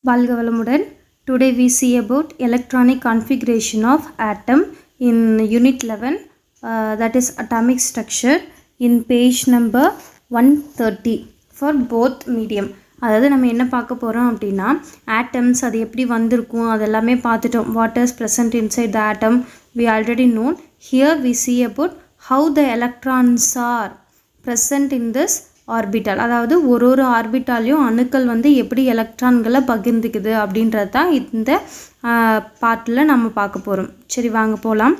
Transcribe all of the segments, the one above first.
வாழ்க வளமுடன். Today we see about electronic configuration of atom in unit 11, that is atomic structure, in page number 130 for both medium. அதாவது நம்ம என்ன பார்க்க போகிறோம் அப்படின்னா ஆட்டம்ஸ் அது எப்படி வந்திருக்கும் அதெல்லாமே பார்த்துட்டோம். What is present inside the atom we already known. Here we see about how the electrons are present in this orbital. அதாவது ஒரு ஆர்பிட்டாலையும் அணுக்கள் வந்து எப்படி எலக்ட்ரான்களை பகிர்ந்துக்குது அப்படின்றது தான் இந்த பார்ட்டில் நம்ம பார்க்க போகிறோம். சரி வாங்க போகலாம்.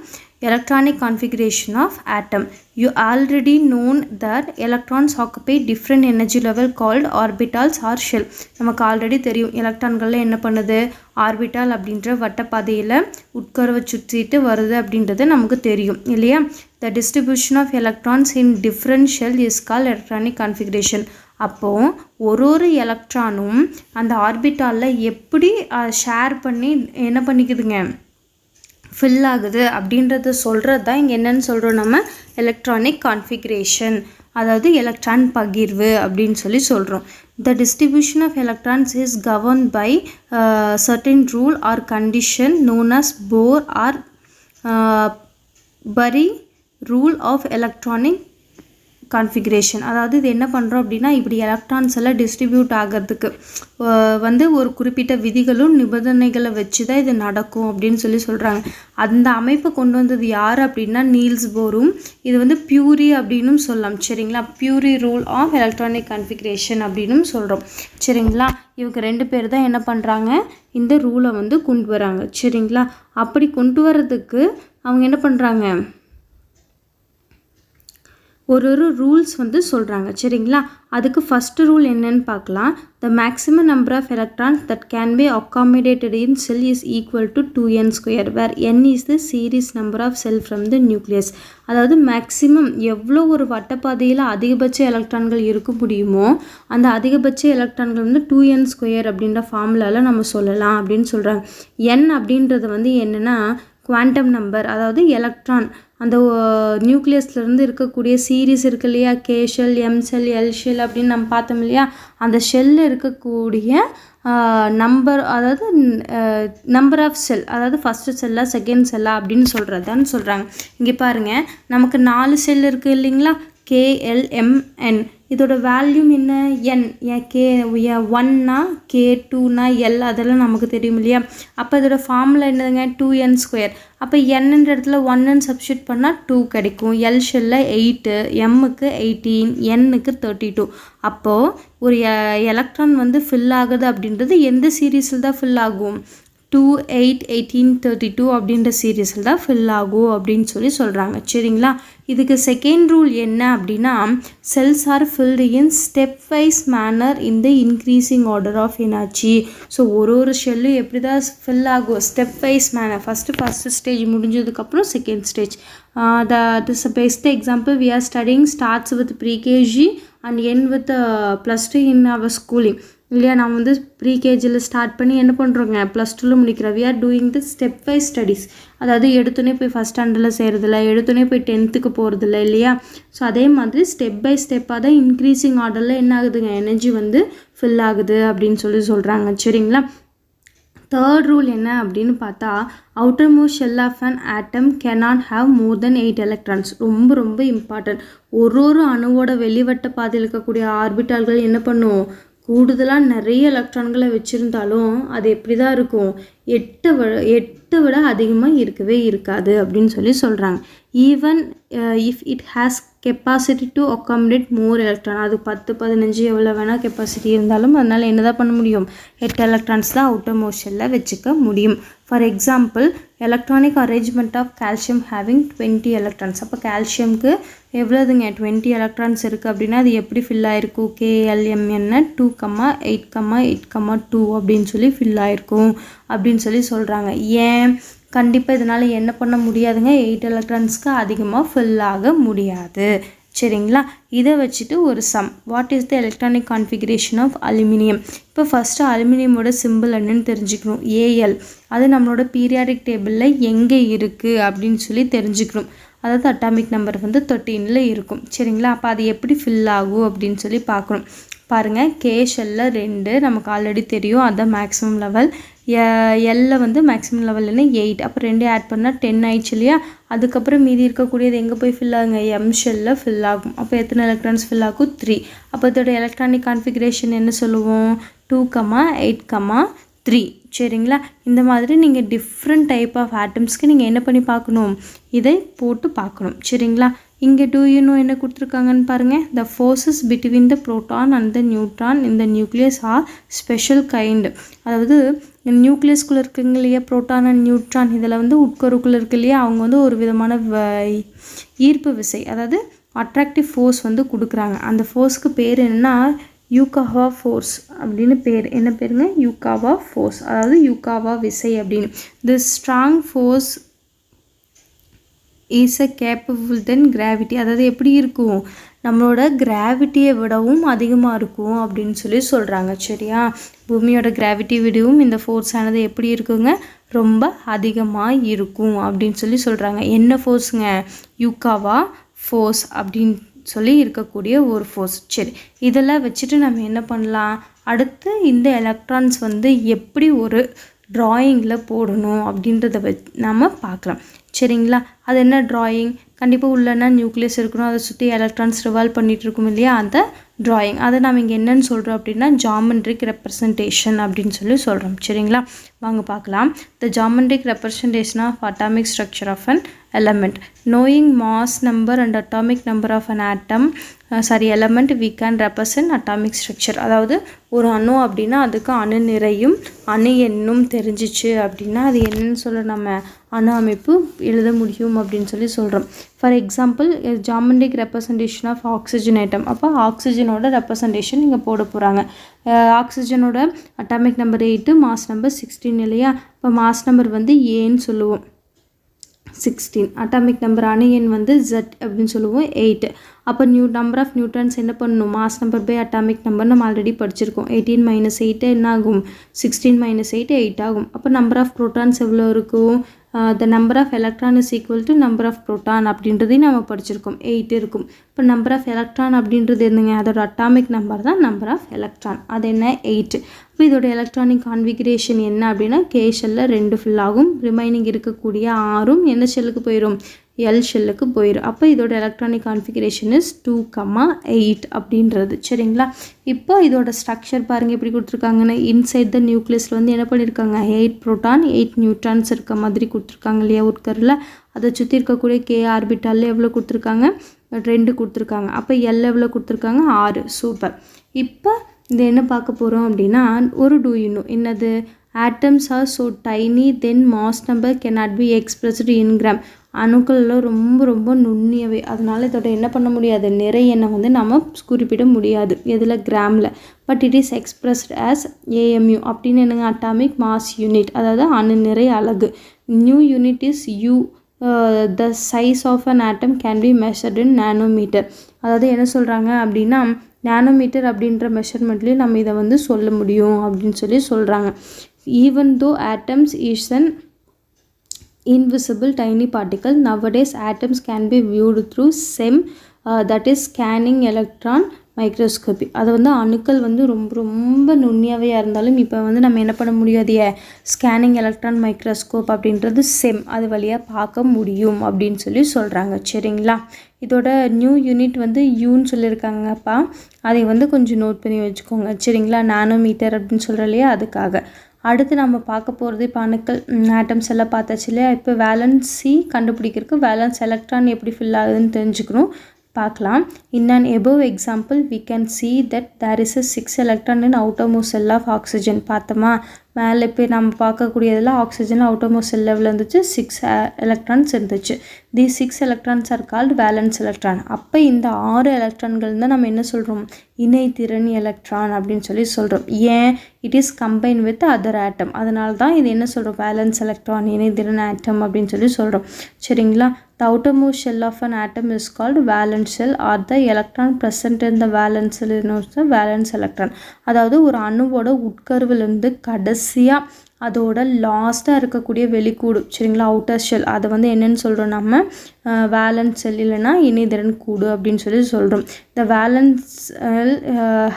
Electronic configuration of atom. You already known that electrons occupy different energy level called orbitals or shell. நமக்கு ஆல்ரெடி தெரியும் எலக்ட்ரான்களில் என்ன பண்ணுது, ஆர்பிட்டால் அப்படின்ற வட்டப்பாதையில் உட்கருவை சுற்றிட்டு வருது அப்படின்றது நமக்கு தெரியும் இல்லையா. The distribution of electrons in different shell is called electronic configuration. அப்போது ஒரு எலக்ட்ரானும் அந்த ஆர்பிட்டாலில் எப்படி ஷேர் பண்ணி என்ன பண்ணிக்குதுங்க, ஃபில் ஆகுது அப்படின்றத சொல்கிறது தான் இங்கே என்னென்னு சொல்கிறோம் நம்ம எலக்ட்ரானிக் கான்ஃபிகரேஷன், அதாவது எலக்ட்ரான் பகிர்வு அப்படின்னு சொல்லி சொல்கிறோம். The distribution of electrons is governed by certain rule or condition known as Bohr or Bury rule of electronic configuration. அதாவது இது என்ன பண்ணுறோம் அப்படின்னா இப்படி எலக்ட்ரான்ஸ் எல்லாம் டிஸ்ட்ரிபியூட் ஆகிறதுக்கு வந்து ஒரு குறிப்பிட்ட விதிகளும் நிபந்தனைகளை வச்சு தான் இது நடக்கும் அப்படின்னு சொல்லி சொல்கிறாங்க. அந்த அமைப்பை கொண்டு வந்தது யார் அப்படின்னா நீல்ஸ் போரும். இது வந்து பியூரி அப்படின்னும் சொல்லலாம். சரிங்களா, பியூரி ரூல் ஆஃப் எலக்ட்ரானிக் கான்ஃபிகரேஷன் அப்படின்னும் சொல்கிறோம். சரிங்களா, இவங்க ரெண்டு பேர் தான் என்ன பண்ணுறாங்க, இந்த ரூலை வந்து கொண்டு வராங்க. சரிங்களா, அப்படி கொண்டு வர்றதுக்கு அவங்க என்ன பண்ணுறாங்க, ஒரு ரூல்ஸ் வந்து சொல்கிறாங்க. சரிங்களா, அதுக்கு ஃபஸ்ட்டு ரூல் என்னன்னு பார்க்கலாம். The maximum number of electrons that can be accommodated in shell is equal to 2n², where n is the series number of shell from the nucleus. அதாவது மேக்ஸிமம் எவ்வளோ ஒரு வட்டப்பாதையில் அதிகபட்ச எலக்ட்ரான்கள் இருக்க முடியுமோ அந்த அதிகபட்ச எலக்ட்ரான்கள் வந்து 2n² அப்படின்ற ஃபார்முலாவில் நம்ம சொல்லலாம் அப்படின்னு சொல்கிறாங்க. n அப்படின்றது வந்து என்னென்னா குவாண்டம் நம்பர், அதாவது எலக்ட்ரான் அந்த நியூக்ளியஸ்லேருந்து இருக்கக்கூடிய சீரீஸ் இருக்கு இல்லையா, K shell, M shell, L shell அப்படின்னு நம்ம பார்த்தோம் இல்லையா, அந்த ஷெல்லில் இருக்கக்கூடிய நம்பர், அதாவது நம்பர் ஆஃப் செல், அதாவது ஃபஸ்ட்டு செல்லா செகண்ட் செல்லா அப்படின்னு சொல்கிறதான்னு சொல்கிறாங்க. இங்கே பாருங்கள், நமக்கு 4 செல் இருக்குது இல்லைங்களா, KLMN. இதோட வேல்யூம் என்ன, என், கே 1னா கே, 2னா எல், அதெல்லாம் நமக்கு தெரியும் இல்லையா. அப்போ இதோட ஃபார்முலா என்னதுங்க, 2n². அப்போ என்னன்ற இடத்துல 1ன்னு சப்ஸ்டியூட் பண்ணால் 2 கிடைக்கும். எல் ஷெல்லில் 8, எம்முக்கு 18, என்னுக்கு 32. அப்போது ஒரு எலக்ட்ரான் வந்து ஃபில் ஆகுது அப்படின்றது எந்த சீரீஸில் தான் ஃபில் ஆகும், 2, 8, 18, 32 அப்படின்ற சீரீஸில் தான் ஃபில் ஆகும் அப்படின்னு சொல்லி சொல்கிறாங்க. சரிங்களா, இதுக்கு செகண்ட் ரூல் என்ன அப்படின்னா cells are filled in step wise manner in the increasing order of energy. So ஒரு ஷெல்லும் எப்படி தான் ஃபில் ஆகும், step wise manner. First stage முடிஞ்சதுக்கப்புறம் second stage. This best example we are studying starts with pre KG and end with +2 in our schooling இல்லையா. நான் வந்து ப்ரீகேஜியில் start பண்ணி என்ன பண்ணுறோங்க, +2ல் முடிக்கிறோம். We are doing the stepwise studies. அதாவது எடுத்தோன்னே போய் ஃபஸ்ட் ஸ்டாண்டர்டில் செய்கிறதில்ல, எடுத்தோன்னே போய் 10th போகிறதில்ல இல்லையா. ஸோ அதே மாதிரி ஸ்டெப் பை ஸ்டெப்பாக தான் இன்க்ரீசிங் ஆர்டரில் என்ன ஆகுதுங்க, எனர்ஜி வந்து ஃபில் ஆகுது அப்படின்னு சொல்லி சொல்கிறாங்க. சரிங்களா, தேர்ட் ரூல் என்ன அப்படின்னு பார்த்தா outermost shell of an atom cannot have more than 8 electrons. ரொம்ப இம்பார்ட்டன்ட். ஒரு அணுவோட வெளிவட்ட பாதையில் இருக்கக்கூடிய ஆர்பிட்டால்கள் என்ன பண்ணும், கூடுதலாக நிறைய எலக்ட்ரான்களை வச்சுருந்தாலும் அது எப்படி தான் இருக்கும், 8 விட அதிகமாக இருக்கவே இருக்காது அப்படின்னு சொல்லி சொல்கிறாங்க. Even if it has capacity to accommodate more electron, அது 10, 15 எவ்வளோ வேணால் கெப்பாசிட்டி இருந்தாலும் அதனால் என்ன தான் பண்ண முடியும், 8 எலக்ட்ரான்ஸ் தான் அவுட்டர் மோஸ்ட் ஷெல்லில் வச்சுக்க முடியும். For example electronic arrangement of calcium having 20 electrons. அப்போ கால்சியம்க்கு எவ்வளோதுங்க, 20 எலக்ட்ரான்ஸ் இருக்குது அப்படின்னா அது எப்படி ஃபில் ஆகிருக்கும், KLMN 2,8,8,2 அப்படின்னு சொல்லி ஃபில் ஆகிருக்கும் அப்படின்னு சொல்லி சொல்கிறாங்க. ஏன், கண்டிப்பாக இதனால் என்ன பண்ண முடியாதுங்க, 8 எலக்ட்ரான்ஸ்க்கு அதிகமாக ஃபில் ஆக முடியாது. சரிங்களா, இதை வச்சுட்டு ஒரு sum. What is the electronic configuration of aluminium. இப்போ ஃபஸ்ட்டு அலுமினியமோட சிம்பிள் என்னன்னு தெரிஞ்சுக்கணும், AL. அது நம்மளோட பீரியாடிக் டேபிளில் எங்கே இருக்குது அப்படின்னு சொல்லி தெரிஞ்சுக்கணும். அதாவது அட்டாமிக் நம்பர் வந்து 13ல் இருக்கும். சரிங்களா, அப்போ அது எப்படி ஃபில் ஆகும் அப்படின்னு சொல்லி பார்க்கணும். பாருங்கள் கே ஷெல்லில் 2 நமக்கு ஆல்ரெடி தெரியும், அதுதான் மேக்ஸிமம் லெவல். எல்ல வந்து மேக்ஸிமம் லெவல்னு 8, அப்போ 2 ஆட் பண்ணால் 10 ஆயிடுச்சு இல்லையா. அதுக்கப்புறம் மீதி இருக்கக்கூடியது எங்கே போய் ஃபில் ஆகுங்க, எம் ஷெல்லில் ஃபில் ஆகும். அப்போ எத்தனை எலக்ட்ரான்ஸ் ஃபில் ஆகும், 3. அப்போ இதோட எலக்ட்ரானிக் கான்ஃபிகரேஷன் என்ன சொல்லுவோம், 2,8,3. சரிங்களா. இந்த மாதிரி நீங்கள் டிஃப்ரெண்ட் டைப் ஆஃப் ஆட்டம்ஸ்க்கு நீங்கள் என்ன பண்ணி பார்க்கணும், இதை போட்டு பார்க்கணும். சரிங்களா. இங்கே do you know என்ன கொடுத்துருக்காங்கன்னு பாருங்கள். the forces between the proton and the neutron in the nucleus are special kind. அதாவது நியூக்ளியஸ்குள்ளே இருக்குங்க இல்லையா, ப்ரோட்டான் அண்ட் நியூட்ரான், இதில் வந்து உட்கருக்குள்ளே இருக்கு இல்லையா, அவங்க வந்து ஒரு விதமான ஈர்ப்பு விசை, அதாவது அட்ராக்டிவ் ஃபோர்ஸ் வந்து கொடுக்குறாங்க. அந்த ஃபோர்ஸ்க்கு பேர் என்னென்னா யூகாவா ஃபோர்ஸ் அப்படின்னு பேர். என்ன பேருங்க, யூகாவா ஃபோர்ஸ், அதாவது யூகாவா விசை அப்படின்னு. this strong force is a capable than gravity. அதாவது எப்படி இருக்கும், நம்மளோட கிராவிட்டியை விடவும் அதிகமாக இருக்கும் அப்படின்னு சொல்லி சொல்கிறாங்க. சரியா. பூமியோட கிராவிட்டி விடவும் இந்த ஃபோர்ஸ் ஆனது எப்படி இருக்குங்க, ரொம்ப அதிகமாக இருக்கும் அப்படின்னு சொல்லி சொல்கிறாங்க. என்ன ஃபோர்ஸுங்க, யூகாவா ஃபோர்ஸ் அப்படின்னு சொல்லி இருக்கக்கூடிய ஒரு ஃபோர்ஸ். சரி, இதெல்லாம் வச்சுட்டு நம்ம என்ன பண்ணலாம், அடுத்து இந்த எலக்ட்ரான்ஸ் வந்து எப்படி ஒரு ட்ராயிங்கில் போடணும் அப்படின்றத நம்ம பார்க்கலாம். சரிங்களா. அது என்ன ட்ராயிங், கண்டிப்பாக உள்ளனா நியூக்ளியஸ் இருக்கணும், அதை சுற்றி எலக்ட்ரான்ஸ் ரிவால்வ் பண்ணிகிட்டு இருக்கும் இல்லையா, அந்த ட்ராயிங். அதை நம்ம இங்கே என்னென்னு சொல்கிறோம் அப்படின்னா ஜாமெண்ட்ரிக் ரெப்ரசன்டேஷன் அப்படின்னு சொல்லி சொல்கிறோம். சரிங்களா. வாங்க பார்க்கலாம். The geometric representation of atomic structure of an element. Knowing mass number and atomic number of an atom, element, we can represent atomic structure. அதாவது ஒரு அணு அப்படின்னா அதுக்கு அணு நிறையும் அணு எண்ணும் தெரிஞ்சிச்சு அப்படின்னா அது என்னன்னு சொல்ல நம்ம அணு அமைப்பு எழுத முடியும் அப்படின்னு சொல்லி சொல்கிறோம். For example geometric representation of oxygen atom. அப்போ ஆக்சிஜனோட ரெப்ரசன்டேஷன் இங்கே போட போகிறாங்க. ஆக்சிஜனோட அட்டாமிக் நம்பர் 8, மாஸ் நம்பர் 16 இல்லையா. இப்போ மாஸ் நம்பர் வந்து ஏன்னு சொல்லுவோம் 16, அட்டாமிக் நம்பர் அணு எண் வந்து Z அப்படின்னு சொல்லுவோம் 8. அப்போ நம்பர் ஆஃப் நியூட்ரான்ஸ் என்ன பண்ணணும், mass number by atomic number நம்ம ஆல்ரெடி படிச்சிருக்கோம். 18 - 8 என்ன ஆகும், 16 - 8 8 ஆகும். அப்போ நம்பர் ஆஃப் ப்ரோட்டான்ஸ் எவ்வளோ இருக்கும், the number of electron is equal to number of proton அப்படின்றதையும் நம்ம படிச்சிருக்கோம், 8 இருக்கும். இப்போ நம்பர் ஆஃப் எலக்ட்ரான் அப்படின்றது என்னங்க, அதோட அட்டாமிக் நம்பர் தான் நம்பர் ஆஃப் எலக்ட்ரான், அது என்ன 8. இப்போ இதோட எலக்ட்ரானிக் கான்ஃபிகரேஷன் என்ன அப்படின்னா கே ஷெல்லில் 2 ஃபில் ஆகும், ரிமைனிங் இருக்கக்கூடிய 6ம் என்ன ஷெல்லுக்கு போயிடும், எல் ஷெல்லுக்கு போயிடும். அப்போ இதோட எலக்ட்ரானிக் கான்ஃபிகரேஷன் இஸ் 2,8 அப்படின்றது. சரிங்களா. இப்போ இதோட ஸ்ட்ரக்சர் பாருங்கள் எப்படி கொடுத்துருக்காங்கன்னு. இன்சைட் த நியூக்ளியஸில் வந்து என்ன பண்ணியிருக்காங்க, 8 ப்ரோட்டான் 8 நியூட்ரான்ஸ் இருக்க மாதிரி கொடுத்துருக்காங்க இல்லையா உட்கரில். அதை சுற்றி இருக்கக்கூடிய கே ஆர்பிட்டாலில் எவ்வளோ கொடுத்துருக்காங்க, 2 கொடுத்துருக்காங்க. அப்போ எல் எவ்வளோ கொடுத்துருக்காங்க, 6. சூப்பர். இப்போ இது என்ன பார்க்க போகிறோம் அப்படின்னா ஒரு do you know என்னது, atoms are so tiny then mass number cannot be expressed in gram. அணுக்களில் ரொம்ப ரொம்ப நுண்ணியவை, அதனால் இதோட என்ன பண்ண முடியாது, நிறை எண்ணை வந்து நம்ம குறிப்பிட முடியாது எதில், கிராமில். But it is expressed as AMU அப்படின்னு என்னங்க, அட்டாமிக் மாஸ் யூனிட், அதாவது அணு நிறை அலகு. New unit is U. The size of an atom can be measured in nanometer. அதாவது என்ன சொல்கிறாங்க அப்படின்னா நானோமீட்டர் அப்படின்ற மெஷர்மெண்ட்லேயும் நம்ம இதை வந்து சொல்ல முடியும் அப்படின்னு சொல்லி சொல்கிறாங்க. Even though atoms is an invisible tiny particle, nowadays atoms can be viewed through SEM, that is scanning electron microscopy. அது வந்து அணுக்கள் வந்து ரொம்ப ரொம்ப நுண்ணியவையாக இருந்தாலும் இப்போ வந்து நம்ம என்ன பண்ண முடியாது, ஸ்கேனிங் எலக்ட்ரான் மைக்ரோஸ்கோப் அப்படின்றது செம், அது வழியாக பார்க்க முடியும் அப்படின்னு சொல்லி சொல்கிறாங்க. சரிங்களா. இதோட நியூ யூனிட் வந்து யூன்னு சொல்லியிருக்காங்கப்பா, அதை வந்து கொஞ்சம் நோட் பண்ணி வச்சுக்கோங்க. சரிங்களா. நானோமீட்டர் அப்படின்னு சொல்கிற இல்லையா, அதுக்காக. அடுத்து நம்ம பார்க்க போகிறது இப்போ அணுக்கள் ஆட்டம்ஸ் எல்லாம் பார்த்தாச்சு இல்லையா. இப்போ வேலன்சி கண்டுபிடிக்கிறதுக்கு வேலன்ஸ் எலக்ட்ரான் எப்படி ஃபில் ஆகுதுன்னு தெரிஞ்சுக்கணும், பார்க்கலாம். In an above example we can see that there is a 6 electron in outermost cell of oxygen. பார்த்தோமா, மேலே இப்போ நம்ம பார்க்கக்கூடியதில் ஆக்சிஜன் அவுட்டர்மோஸ்ட் செல் லெவலில் இருந்துச்சு, 6 எலக்ட்ரான்ஸ் இருந்துச்சு. தி 6 electrons are called valence electron. அப்போ இந்த 6 எலக்ட்ரான்கள் தான் நம்ம என்ன சொல்கிறோம், இணைத்திறன் எலக்ட்ரான் அப்படின்னு சொல்லி சொல்கிறோம். ஏன், it is combine with other atom, அதனால தான் இது என்ன சொல்கிறோம், வேலன்ஸ் எலக்ட்ரான் இணைத்திறன் ஆட்டம் அப்படின்னு சொல்லி சொல்கிறோம். சரிங்களா. The outermost shell of an atom is called valence shell, or the electron present in the valence shell is known as the valence electron. அதாவது ஒரு அணுவோட உட்கருவிலிருந்து கடைசியாக அதோட லாஸ்ட்டாக இருக்கக்கூடிய வெளிக்கூடு சரிங்களா, அவுட்டர் ஷெல், அதை வந்து என்னென்னு சொல்கிறோம் நம்ம வேலன்ஸ் செல் இல்லைனா இணைதிறன் கூடு அப்படின்னு சொல்லி சொல்கிறோம். இந்த வேலன்ஸ்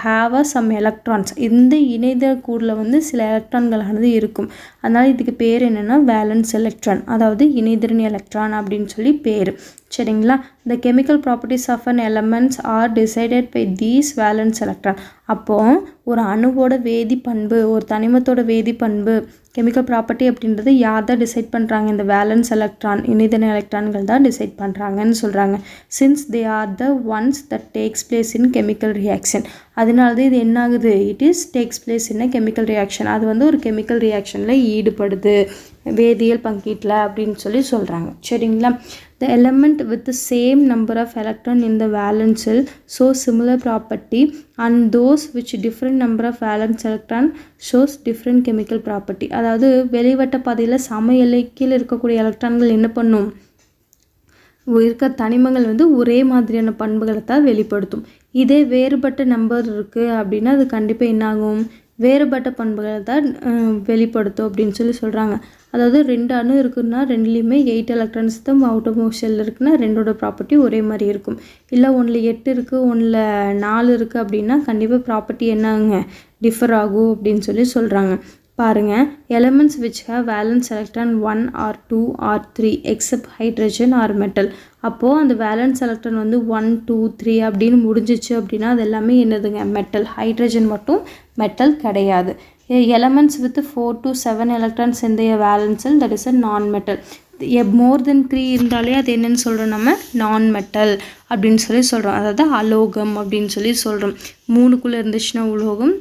ஹேவ் சம் எலக்ட்ரான்ஸ், இந்த இணைதிற கூடில் வந்து சில எலக்ட்ரான்களானது இருக்கும். அதனால் இதுக்கு பேர் என்னென்னா வேலன்ஸ் எலக்ட்ரான், அதாவது இணைதிறன் எலக்ட்ரான் அப்படின்னு சொல்லி பேர் சரிங்களா. the chemical properties of an elements are decided by these valence electron. அப்போது ஒரு அணுவோட வேதி பண்பு, ஒரு தனிமத்தோட வேதி பண்பு, கெமிக்கல் ப்ராப்பர்ட்டி அப்படின்றது யார் தான் டிசைட் பண்ணுறாங்க? இந்த வேலன்ஸ் எலக்ட்ரான், இணைதிறன் எலக்ட்ரான்கள் தான் டிசைட் பண்ணுறாங்கன்னு சொல்கிறாங்க. Since they are the ones that takes place in chemical reaction. அதனால தான் இது என்ன ஆகுது? It is takes place in chemical reaction. அது வந்து ஒரு கெமிக்கல் ரியாக்ஷனில் ஈடுபடுது வேதியியல் பங்கீட்டில் அப்படின்னு சொல்லி சொல்கிறாங்க சரிங்களா. The element with the same number of electron in the valence shell shows similar property and those which different number of valence electron shows different chemical property. அதாவது வெளிவட்ட பாதையில் சம எல்லையில் இருக்கக்கூடிய எலக்ட்ரான்கள் என்ன பண்ணும்? இருக்க தனிமங்கள் வந்து ஒரே மாதிரியான பண்புகளை தான் வெளிப்படுத்தும். இதே வேறுபட்ட நம்பர் இருக்குது அப்படின்னா அது கண்டிப்பாக என்னாகும்? வேறுபட்ட பண்புகளை தான் வெளிப்படுத்தும் அப்படின்னு சொல்லி சொல்கிறாங்க. அதாவது 2 அணு இருக்குன்னா 2லேயுமே 8 எலக்ட்ரான்ஸ் தான் அவுட்டர் ஷெல் இருக்குன்னா 2ஓட ப்ராப்பர்ட்டி ஒரே மாதிரி இருக்கும். இல்லை 1ல் 8 இருக்குது 1ல் 4 இருக்குது அப்படின்னா கண்டிப்பாக ப்ராப்பர்ட்டி என்னாங்க? டிஃபர் ஆகும் அப்படின்னு சொல்லி சொல்கிறாங்க. பாருங்கள், elements which have valence electron 1 or 2 or 3 except hydrogen are metal. அப்போது அந்த வேலன்ஸ் எலக்ட்ரான் வந்து 1 2 3 அப்படின்னு முடிஞ்சிச்சு அப்படின்னா அது எல்லாமே என்னதுங்க? மெட்டல். ஹைட்ரஜன் மட்டும் மெட்டல் கிடையாது. Elements with 4 to 7 electrons in the valence shell, that is a non-metal. மோர் தென் 3 இருந்தாலே அது என்னன்னு சொல்கிறோம்? நம்ம நான் மெட்டல் அப்படின்னு சொல்லி சொல்கிறோம். அதாவது அலோகம் அப்படின்னு சொல்லி சொல்கிறோம். 3க்குள்ளே இருந்துச்சுன்னா உலோகம்,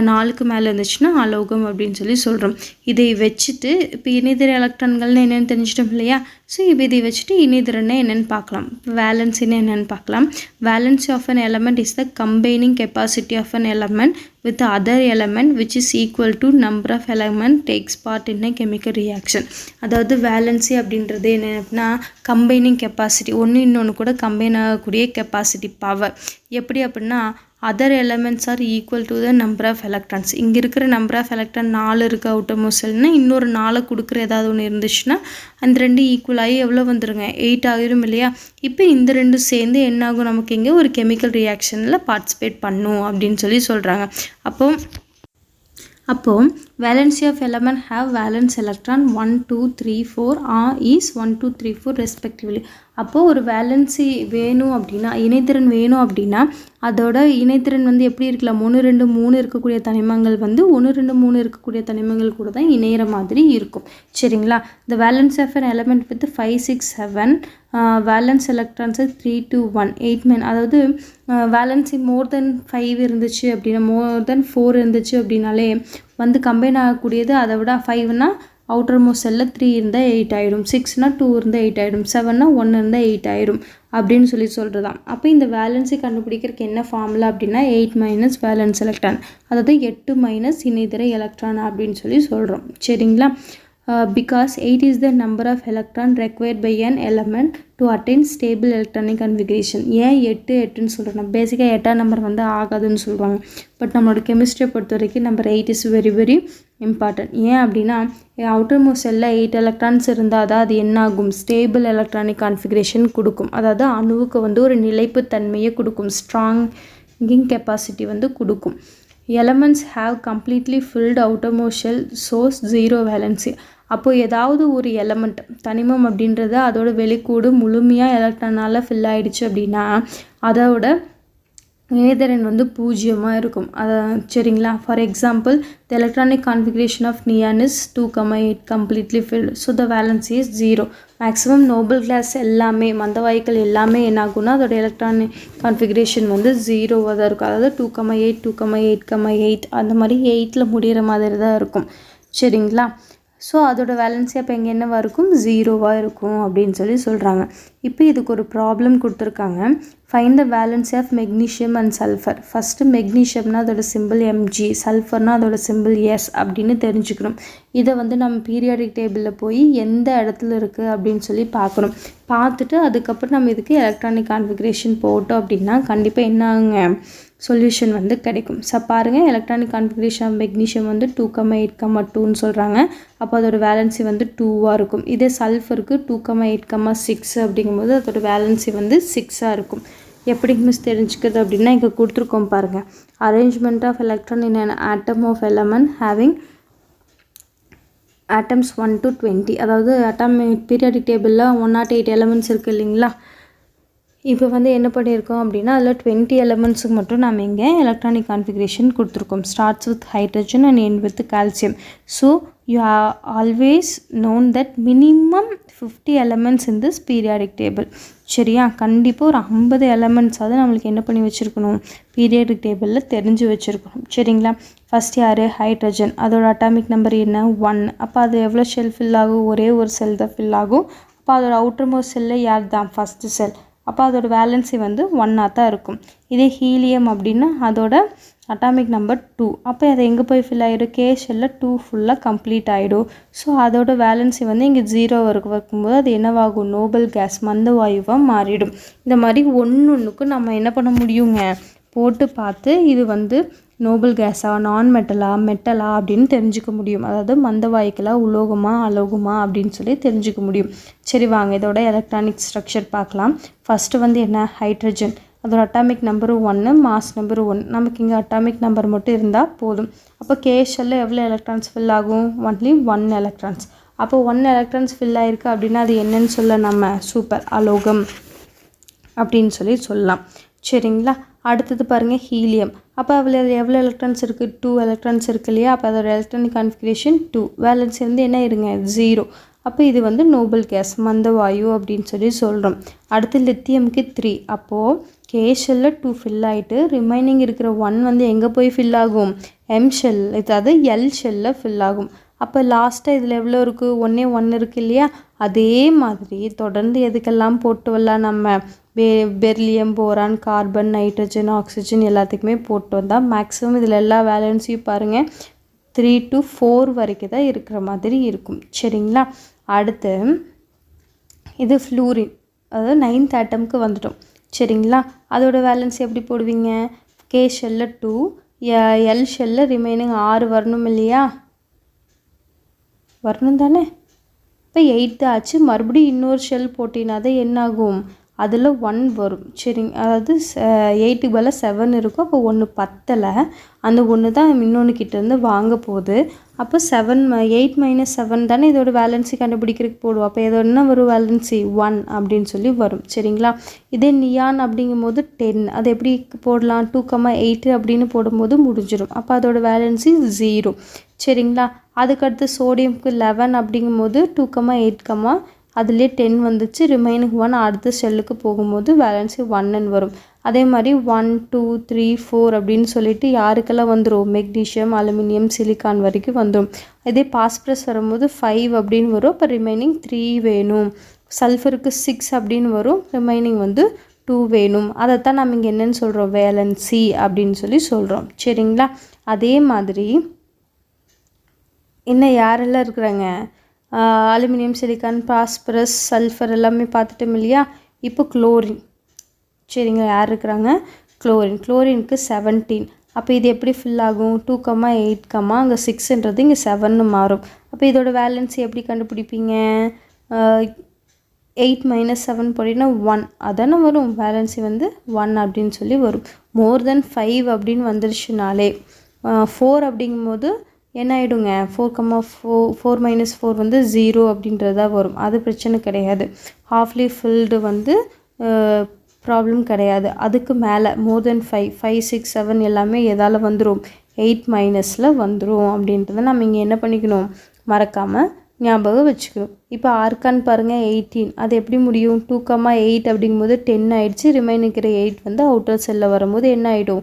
4க்கு மேலே இருந்துச்சுன்னா அலோகம் அப்படின்னு சொல்லி சொல்கிறோம். இதை வச்சுட்டு இப்போ இணைதிற எலக்ட்ரான்கள்னு என்னென்னு தெரிஞ்சிட்டோம் இல்லையா? ஸோ இப்போ இதை வச்சுட்டு இணைதிறனை என்னென்னு பார்க்கலாம், வேலன்ஸின்னு என்னென்னு பார்க்கலாம். Valency of an element is the combining capacity of an element with other element which is equal to number of element takes part in a chemical reaction. அதாவது வேலன்சி அப்படின்றது என்னன்னா கம்பைனிங் கெப்பாசிட்டி, ஒன்று இன்னொன்று கூட கம்பைன் ஆகக்கூடிய capacity power. எப்படி அப்படின்னா other elements are equal to the number of electrons. இங்கே இருக்கிற நம்பர் ஆஃப் எலக்ட்ரான் 4 இருக்குது அவுட்டர் ஷெல்னா, இன்னொரு 4 கொடுக்குற ஏதாவது ஒன்று இருந்துச்சுன்னா அந்த 2 ஈக்குவல் ஆகி எவ்வளோ வந்துருங்க? 8 ஆகிரும் இல்லையா? இப்போ இந்த 2 சேர்ந்து என்ன ஆகும்? நமக்கு இங்கே ஒரு கெமிக்கல் ரியாக்ஷனில் பார்ட்டிசிபேட் பண்ணும் அப்படின்னு சொல்லி சொல்கிறாங்க. அப்போது valency of element have valence electron 1 2 3 4 are is 1 2 3 4 respectively. அப்போது ஒரு வேலன்சி வேணும் அப்படின்னா, இணைத்திறன் வேணும் அப்படின்னா அதோட இணைத்திறன் வந்து எப்படி இருக்கலாம்? 1 2 3 இருக்கக்கூடிய தனிமங்கள் வந்து 1 2 3 இருக்கக்கூடிய தனிமங்கள் கூட தான் இணையிற மாதிரி இருக்கும் சரிங்களா. இந்த valence of an element with 5 6 7 valence electrons 3 2 1 8 9. அதாவது வேலன்சி மோர் தென் 5 இருந்துச்சு அப்படின்னா, மோர் தென் 4 இருந்துச்சு அப்படின்னாலே வந்து கம்பைன் ஆகக்கூடியது அதை விட 5னா அவுட்டர் மோஸ்ட் செல்லில் 3 இருந்தால் 8 ஆகிடும், 6னா 2 இருந்தால் 8 ஆகிடும், 7னா 1 இருந்தால் 8 ஆகிடும் அப்படின்னு சொல்லி சொல்கிறதாம். அப்போ இந்த வேலன்ஸை கண்டுபிடிக்கிறதுக்கு என்ன ஃபார்முலா அப்படின்னா 8 மைனஸ் வேலன்ஸ் எலக்ட்ரான், அதாவது 8 மைனஸ் இணைதிற எலக்ட்ரான் அப்படின்னு சொல்லி சொல்கிறோம் சரிங்களா. because 8 is the number of electron required by an element to attain stable electronic configuration. ஏன் 8 8ன்னு சொல்கிறோம்? பேசிக்காக 8ஆம் நம்பர் வந்து ஆகாதுன்னு சொல்லுவாங்க. பட் நம்மளோட கெமிஸ்ட்ரியை பொறுத்த வரைக்கும் number 8 is very very important. ஏன் அப்படின்னா அவுட்டர் மோஸ்ட் செல்லில் 8 எலக்ட்ரான்ஸ் இருந்தால் தான் அது என்ன ஆகும்? ஸ்டேபிள் எலக்ட்ரானிக் கான்ஃபிகரேஷன் கொடுக்கும். அதாவது அணுவுக்கு வந்து ஒரு நிலைப்பு தன்மையை கொடுக்கும், ஸ்ட்ராங்கிங் கெப்பாசிட்டி வந்து கொடுக்கும். Elements have completely field outer most shell source 0 valency. அப்போது ஏதாவது ஒரு எலமெண்ட் தனிமம் அப்படின்றது அதோட வெளிக்கூடு முழுமையாக எலக்ட்ரானால் ஃபில் ஆகிடுச்சு அப்படின்னா அதோட இணைதிறன் வந்து 0 இருக்கும். சரிங்களா. For example the electronic configuration of neon is 2,8 completely filled. So the valency is 0. Maximum noble gas எல்லாமே மந்தவாய்க்கள் எல்லாமே என்ன ஆகும்னா அதோட எலக்ட்ரானிக் கான்ஃபிகரேஷன் வந்து 0வாக தான் இருக்கும். அதாவது 2,8 2,8 அந்த மாதிரி 8ல் முடிகிற மாதிரி தான் இருக்கும் சரிங்களா. ஸோ அதோட வேலன்சி அப்போ இங்கே என்னவாக இருக்கும்? 0வாக இருக்கும் அப்படின்னு சொல்லி சொல்கிறாங்க. இப்போ இதுக்கு ஒரு ப்ராப்ளம் கொடுத்துருக்காங்க. Find the valency of magnesium and sulphur. First மெக்னீஷியம்னா அதோட சிம்பிள் Mg, சல்ஃபர்னால் அதோட சிம்பிள் S அப்படின்னு தெரிஞ்சுக்கணும். இதை வந்து நம்ம பீரியாடிக் டேபிளில் போய் எந்த இடத்துல இருக்குது அப்படின்னு சொல்லி பார்க்கணும். பார்த்துட்டு அதுக்கப்புறம் நம்ம இதுக்கு எலக்ட்ரானிக் கான்ஃபிகரேஷன் போட்டோம் அப்படின்னா கண்டிப்பாக என்ன ஆகுங்க? சொல்யூஷன் வந்து கிடைக்கும். ஸோ பாருங்கள், எலக்ட்ரானிக் கான்ஃபிகரேஷன் மெக்னீஷியம் வந்து 2,8,2ன்னு சொல்கிறாங்க. அப்போ அதோட வேலன்சி வந்து 2ஆக இருக்கும். இதே சல்ஃபருக்கு 2,8,6 அப்படிங்கும்போது அதோட வேலன்சி வந்து 6ஆக இருக்கும். எப்படி மிஸ் தெரிஞ்சுக்கிறது அப்படின்னா இங்கே கொடுத்துருக்கோம் பாருங்கள். Arrangement of electron in an atom of element having atoms 1 to 20. அதாவது அட்டாமிக் பீரியாடிக் டேபிளில் 108 எலமெண்ட்ஸ் இருக்குது இல்லைங்களா. இப்போ வந்து என்ன பண்ணியிருக்கோம் அப்படின்னா அதில் 20 எலமெண்ட்ஸுக்கு மட்டும் நம்ம இங்கே எலக்ட்ரானிக் கான்ஃபிகரேஷன் கொடுத்துருக்கோம். Starts with hydrogen and end with calcium. So you have always known that minimum 50 elements in this periodic table. சரியா, கண்டிப்பாக ஒரு 50 எலமெண்ட்ஸாவது நம்மளுக்கு என்ன பண்ணி வச்சுருக்கணும், பீரியாடிக் டேபிளில் தெரிஞ்சு வச்சுருக்கணும். சரிங்களா. ஃபஸ்ட் யார், ஹைட்ரஜன். அதோட அட்டாமிக் நம்பர் என்ன, 1. அப்போ அது எவ்வளோ ஷெல் ஃபில் ஆகும், ஒரே ஒரு செல் தான் ஃபில் ஆகும். அப்போ அதோட அவுட்டர் மோஸ்ட் செல்லு யார் தான், ஃபஸ்ட்டு செல். அப்போ அதோட வேலன்சி வந்து 1ஆக தான் இருக்கும். இதே ஹீலியம் அப்படின்னா அதோட அட்டாமிக் நம்பர் 2. அப்போ அதை எங்கே போய் ஃபில் ஆகிடும், கே ஷெல்லில் 2 ஃபுல்லாக கம்ப்ளீட் ஆகிடும். ஸோ அதோட வேலன்சி வந்து இங்கே 0 வைக்கும்போது அது என்னவாகும், நோபல் கேஸ், மந்த வாயுவாக மாறிடும். இந்த மாதிரி ஒன்றுக்கும் நம்ம என்ன பண்ண முடியுங்க, போட்டு பார்த்து இது வந்து நோபல் கேஸா, நான் மெட்டலா, மெட்டலா அப்படின்னு தெரிஞ்சுக்க முடியும். அதாவது மந்த வாயுக்களா, உலோகமா, அலோகமா அப்படின்னு சொல்லி தெரிஞ்சுக்க முடியும். சரி வாங்க இதோட எலக்ட்ரானிக் ஸ்ட்ரக்சர் பார்க்கலாம். ஃபஸ்ட்டு வந்து என்ன, ஹைட்ரஜன். அதோட அட்டாமிக் நம்பரு 1, மாஸ் நம்பரு 1. நமக்கு இங்கே அட்டாமிக் நம்பர் மட்டும் இருந்தால் போதும். அப்போ கேஷல்ல எவ்வளோ எலக்ட்ரான்ஸ் ஃபில் ஆகும், ஒன்லி 1 எலக்ட்ரான்ஸ். அப்போ 1 எலக்ட்ரான்ஸ் ஃபில் ஆகிருக்கு அப்படின்னா அது என்னன்னு சொல்ல, நம்ம சூப்பர் அலோகம் அப்படின்னு சொல்லி சொல்லலாம். சரிங்களா. அடுத்தது பாருங்கள், ஹீலியம். அப்போ அதில் எவ்வளோ எலக்ட்ரான்ஸ் இருக்குது, 2 எலக்ட்ரான்ஸ் இருக்குது இல்லையா. அப்போ அதோட எலக்ட்ரானிக் கான்ஃபிகரேஷன் 2. வேலன்சி வந்து என்ன இருங்க, 0. அப்போ இது வந்து நோபல் கேஸ், மந்த வாயு அப்படின்னு சொல்லி சொல்கிறோம். அடுத்து லித்தியமுக்கு 3. அப்போது கேஷல்ல 2 ஃபில் ஆகிட்டு ரிமைனிங் இருக்கிற 1 வந்து எங்கே போய் ஃபில் ஆகும், எம் ஷெல், அதாவது எல் ஷெல்லில் ஃபில் ஆகும். அப்போ லாஸ்ட்டாக இதில் எவ்வளோ இருக்குது, 1 இருக்குது இல்லையா. அதே மாதிரி தொடர்ந்து எதுக்கெல்லாம் போட்டு வரலாம், நம்ம beryllium, boron, carbon, nitrogen, oxygen எல்லாத்துக்குமே போட்டு வந்தால் மேக்ஸிமம் இதில் எல்லா வேலன்ஸையும் பாருங்கள் 3 to 4 வரைக்கும் தான் இருக்கிற மாதிரி இருக்கும். சரிங்களா. அடுத்து இது ஃப்ளூரின், அதாவது 9th ஆட்டம்க்கு வந்துட்டோம். சரிங்களா. அதோட வேலன்ஸ் எப்படி போடுவீங்க, கே ஷெல்ல 2, எல் ஷெல்ல ரிமைனிங் 6 வரணும் இல்லையா, வரணும் தானே. இப்போ 8 ஆச்சு, மறுபடியும் இன்னொரு ஷெல் போட்டினா தான் என்னாகும், அதில் 1 வரும். சரிங்க, அதாவது 8க்கு பதிலாக 7 இருக்கும். அப்போ 1 பத்தலை, அந்த 1 தான் இன்னொன்று கிட்டேருந்து வாங்க போகுது. அப்போ 8 - 7 தானே இதோட வேலன்சி கண்டுபிடிக்கிறதுக்கு போடுவோம். அப்போ இதோட என்ன வரும், வேலன்சி 1 அப்படின்னு சொல்லி வரும். சரிங்களா. இதே நியான் அப்படிங்கும் போது 10, அது எப்படி போடலாம், 2,8 அப்படின்னு போடும்போது முடிஞ்சிடும். அப்போ அதோட வேலன்சி 0. சரிங்களா. அதுக்கடுத்து சோடியம்க்கு 11 அப்படிங்கும்போது 2,8, அதுலேயே 10 வந்துச்சு, ரிமைனிங் 1 அடுத்த செல்லுக்கு போகும்போது வேலன்சி 1ன்னு வரும். அதே மாதிரி 1, 2, 3, 4 அப்படின்னு சொல்லிட்டு யாருக்கெல்லாம் வந்துடும், மெக்னீஷியம், அலுமினியம், சிலிக்கான் வரைக்கும் வந்துடும். இதே பாஸ்பரஸ் வரும்போது 5 அப்படின்னு வரும். அப்போ ரிமைனிங் 3 வேணும். சல்ஃபருக்கு 6 அப்படின்னு வரும், ரிமைனிங் வந்து 2 வேணும். அதைத்தான் நம்ம இங்கே என்னென்னு சொல்கிறோம், வேலன்சி அப்படின்னு சொல்லி சொல்கிறோம். சரிங்களா. அதே மாதிரி இன்னும் யாரெல்லாம் இருக்கிறாங்க, அலுமினியம், சிலிக்கான், பாஸ்பரஸ், சல்ஃபர் எல்லாமே பார்த்துட்டோம் இல்லையா. இப்போ குளோரின். சரிங்க, யார் இருக்கிறாங்க, குளோரினுக்கு 17. அப்போ இது எப்படி ஃபில் ஆகும், 2,8, அங்கே 6ன்றது இங்கே 7ன்னு மாறும். அப்போ இதோட வேலன்சி எப்படி கண்டுபிடிப்பீங்க, 8 - 7 போட்டிங்கன்னா 1 அதானே வரும். வேலன்சி வந்து 1 அப்படின்னு சொல்லி வரும். மோர் தென் 5 அப்படின்னு வந்துருச்சுனாலே 4 அப்படிங்கும்போது என்ன ஆகிடுங்க, 4,4 - 4 வந்து 0 அப்படின்றதா வரும். அது பிரச்சனை கிடையாது. ஹாஃப்லி ஃபில்டு வந்து ப்ராப்ளம் கிடையாது. அதுக்கு மேலே மோர் தென் 5, 6, 7 எல்லாமே எதால் வந்துடும், 8 - வந்துடும். அப்படின்றத நம்ம இங்கே என்ன பண்ணிக்கணும், மறக்காமல் ஞாபகம் வச்சுக்கணும். இப்போ ஆர்கான் பாருங்கள் 18, அது எப்படி முடியும், 2,8 அப்படிங்கும்போது 10 ஆகிடுச்சு, ரிமைனிக்கிற 8 வந்து அவுட்டர் செல்லில் வரும்போது என்ன ஆகிடும்,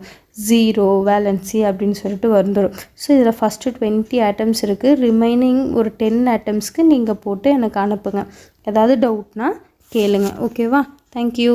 0 வேலன்சி அப்படின்னு சொல்லிட்டு வந்துடும். ஸோ இதில் ஃபஸ்ட்டு 20 ஆட்டம்ஸ் இருக்குது, ரிமைனிங் ஒரு 10 ஆட்டம்ஸ்க்கு நீங்கள் போட்டு எனக்கு அனுப்புங்க. ஏதாவது டவுட்னா கேளுங்க. ஓகேவா. தேங்க்யூ.